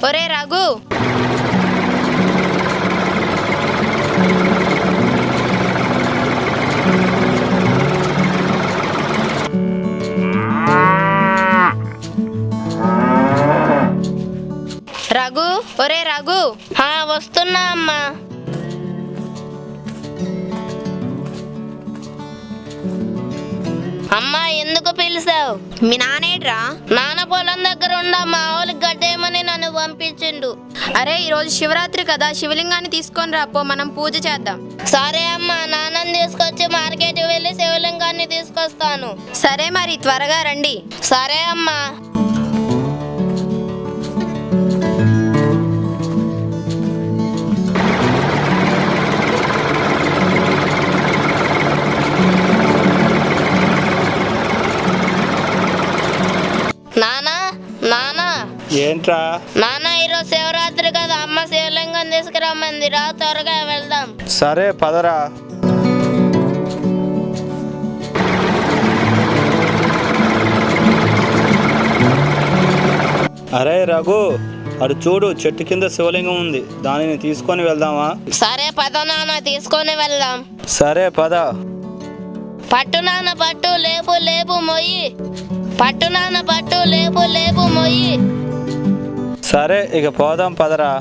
ఒరే రఘు, రఘు, ఒరే రఘు. వస్తున్నా అమ్మా. అమ్మా ఎందుకు పిలిచావు? మీ నానేట్రా? నాన్న పొలం దగ్గర ఉండమ్మా, ఆవులకి గడ్డేయమని నన్ను పంపించిండు. అరే ఈరోజు శివరాత్రి కదా, శివలింగాన్ని తీసుకొని రాపో, మనం పూజ చేద్దాం. సరే అమ్మా, నాన్నని తీసుకొచ్చి మార్కెట్కి వెళ్ళి శివలింగాన్ని తీసుకొస్తాను. సరే మరి త్వరగా రండి. సరే అమ్మా. నానా నానా ఏంట్రా? నాన్న ఈరోజు శివరాత్రి కదా, అమ్మ శివలింగం తీసుకురమ్మంది, రా త్వరగా వెళ్దాం. సరే పదరా. అరే రఘు, అటు చూడు, చెట్టు కింద శివలింగం ఉంది, దానిని తీసుకొని వెళ్దామా? సరే పద నాన్న, తీసుకొని వెళ్దాం. సరే పద. పట్టు నాన్న పట్టు, లేపు లేపు మొయ్యి. పట్టు నాన్న పట్టు, లేపు లేపు మొయ్యి. సరే ఇక పోదాం పదరా.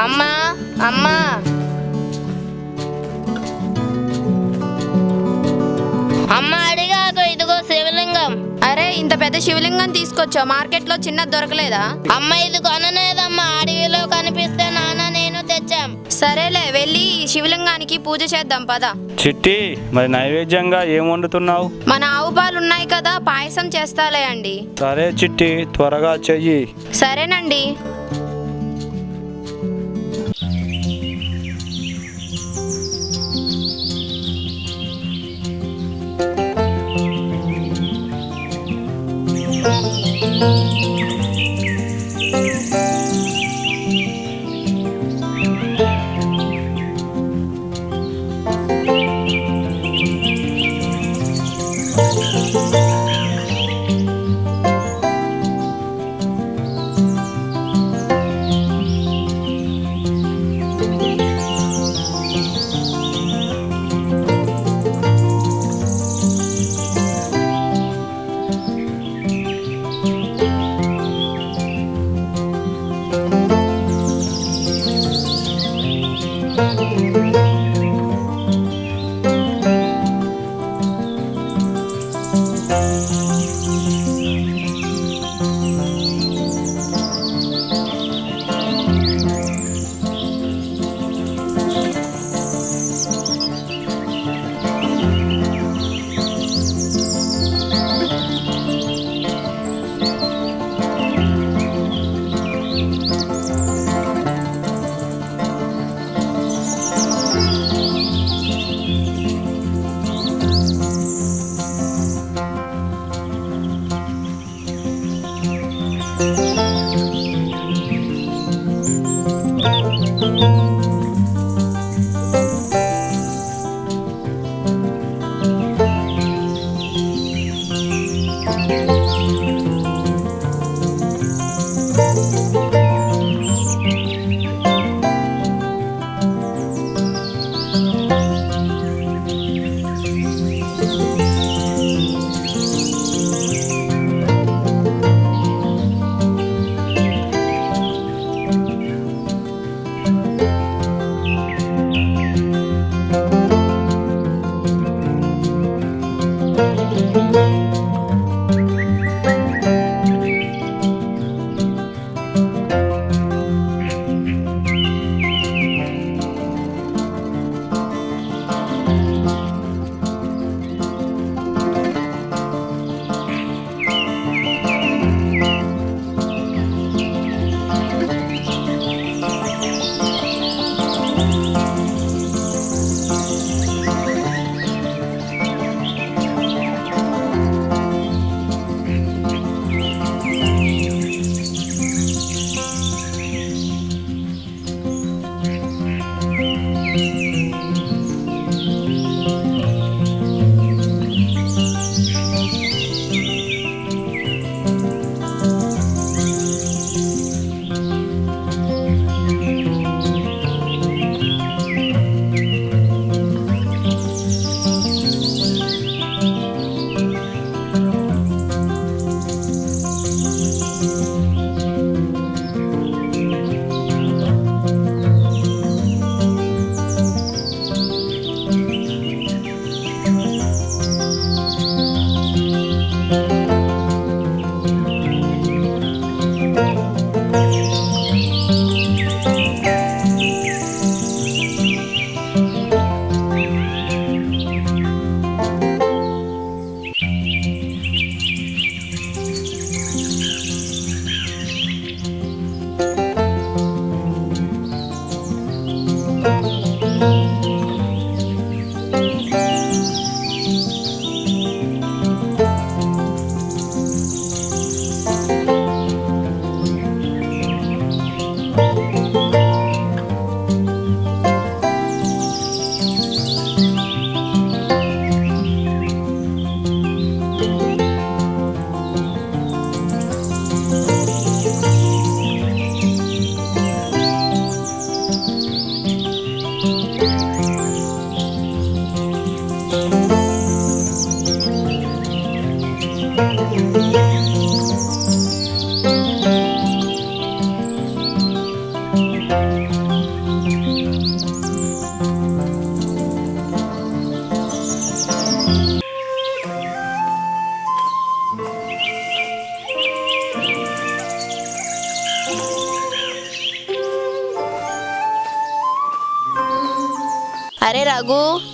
అమ్మా అమ్మా, అమ్మ అడిగాకు, ఇదిగో శివలింగం. అరే ఇంత పెద్ద శివలింగం తీసుకొచ్చావు, మార్కెట్లో చిన్నది దొరకలేదా? అమ్మ ఇది కొనలేదమ్మా, అడవిలో కనిపిస్తే నాన్న నేను తెచ్చాం. సరేలే, వెళ్ళి ఈ శివలింగానికి పూజ చేద్దాం పద. చిట్టి, మరి నైవేద్యంగా ఏం వండుతున్నావు? మన ఆవు పాలు ఉన్నాయి కదా, పాయసం చేస్తాలే అండి. సరే చిట్టి, త్వరగా చెయ్యి. సరేనండి.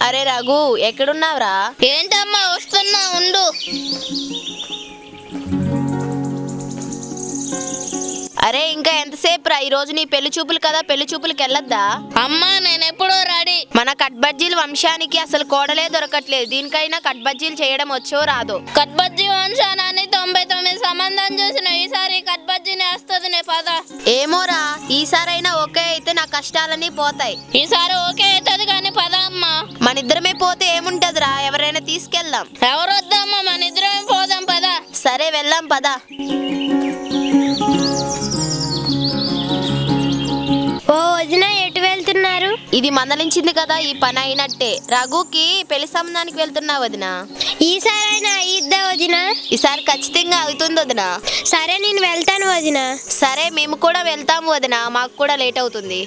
అరే రఘు ఎక్కడున్నావురా? ఏంటమ్మా వస్తున్నా ఉండు. అరే ఇంకా ఎంతసేపు రా? ఈ రోజు నీ పెళ్లి చూపులు కదా, పెళ్లి చూపులకి వెళ్ళొద్దా? అమ్మా నేను ఎప్పుడో రెడీ. మన కట్బజ్జీల వంశానికి అసలు కోడలే దొరకట్లేదు. దీనికైనా కట్బజ్జీలు చేయడం వచ్చో రాదో? కట్బజ్జీ వంశానాన్ని 99 సంబంధం చూసిన ఈసారి కట్బజ్జీని వస్తుంది నే పద. ఏమోరా, ఈసారైనా ఓకే అయితే నా కష్టాలన్నీ పోతాయి. ఈసారి ఓకే అవుతుంది కానీ పద అమ్మా. మనిద్దరమే పోతే ఏముంటదిరా, ఎవరైనా తీసుకెళ్దాం. ఎవరు వద్దమ్మా, మన ఇద్దరం పోదాం పద. సరే వెళ్దాం పద. ఓ వదిన ఎటు వెళ్తున్నారు? ఇది మందలించింది కదా, ఈ పని అయినట్టే. రఘుకి పెళ్లి సంబంధానికి వెళ్తున్నా వదినా. ఈసారైనా ఇద్దా వదిన? ఈసారి ఖచ్చితంగా అవుతుంది వదినా. సరే నేను వెళ్తాను వదిన. సరే మేము కూడా వెళ్తాము వదినా, మాకు కూడా లేట్ అవుతుంది.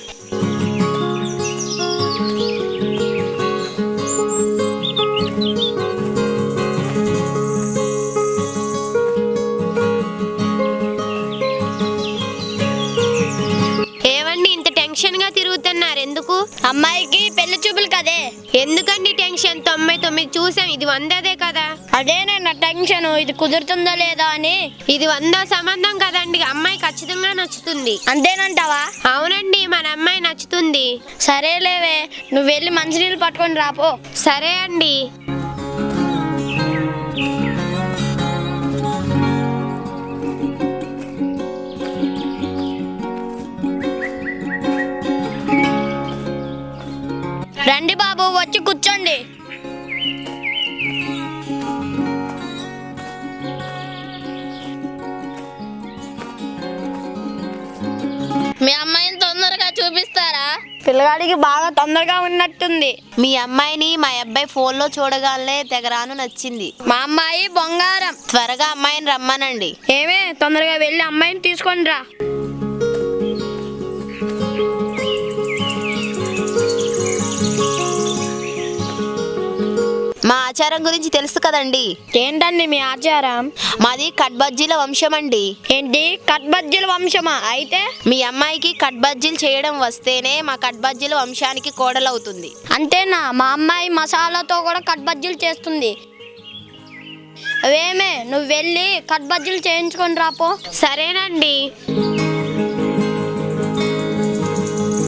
ఏవండి ఇంత టెన్షన్ గా తిరుగుతున్నారు ఎందుకు? అమ్మాయికి పెళ్లి చూపులు కదే. ఎందుకండి టెన్షన్? 99 చూసాం, ఇది 100దే కదా. అదేనే నా టెన్షన్, ఇది కుదురుతుందో లేదా అని. ఇది 100 సంబంధం కదండి, అమ్మాయి ఖచ్చితంగా నచ్చుతుంది. అంతేనంటావా? అవునండి, మన అమ్మాయి నచ్చుతుంది. సరేలేవే, నువ్వు వెళ్ళి మంచినీళ్ళు పట్టుకొని రాపో. సరే అండి. రండి బాబు, వచ్చి కూర్చోండి. మీ అమ్మాయిని తొందరగా చూపిస్తారా? పిల్లగాడికి బాగా తొందరగా ఉన్నట్టుంది. మీ అమ్మాయిని మా అబ్బాయి ఫోన్లో చూడగానే తెగరాను నచ్చింది. మా అమ్మాయి బంగారం. త్వరగా అమ్మాయిని రమ్మనండి. ఏమే తొందరగా వెళ్ళి అమ్మాయిని తీసుకొని రా. మా ఆచారం గురించి తెలుసు కదండి. ఏంటండి మీ ఆచారం? మాది కట్బజ్జీల వంశం అండి. ఏంటి కట్బజ్జీల వంశమా? అయితే మీ అమ్మాయికి కట్బజ్జీలు చేయడం వస్తేనే మా కట్బజ్జీల వంశానికి కోడలవుతుంది. అంతేనా? మా అమ్మాయి మసాలాతో కూడా కట్బజ్జీలు చేస్తుంది. అవేమే నువ్వు వెళ్ళి కట్బజ్జీలు చేయించుకొని రాపో. సరేనండి.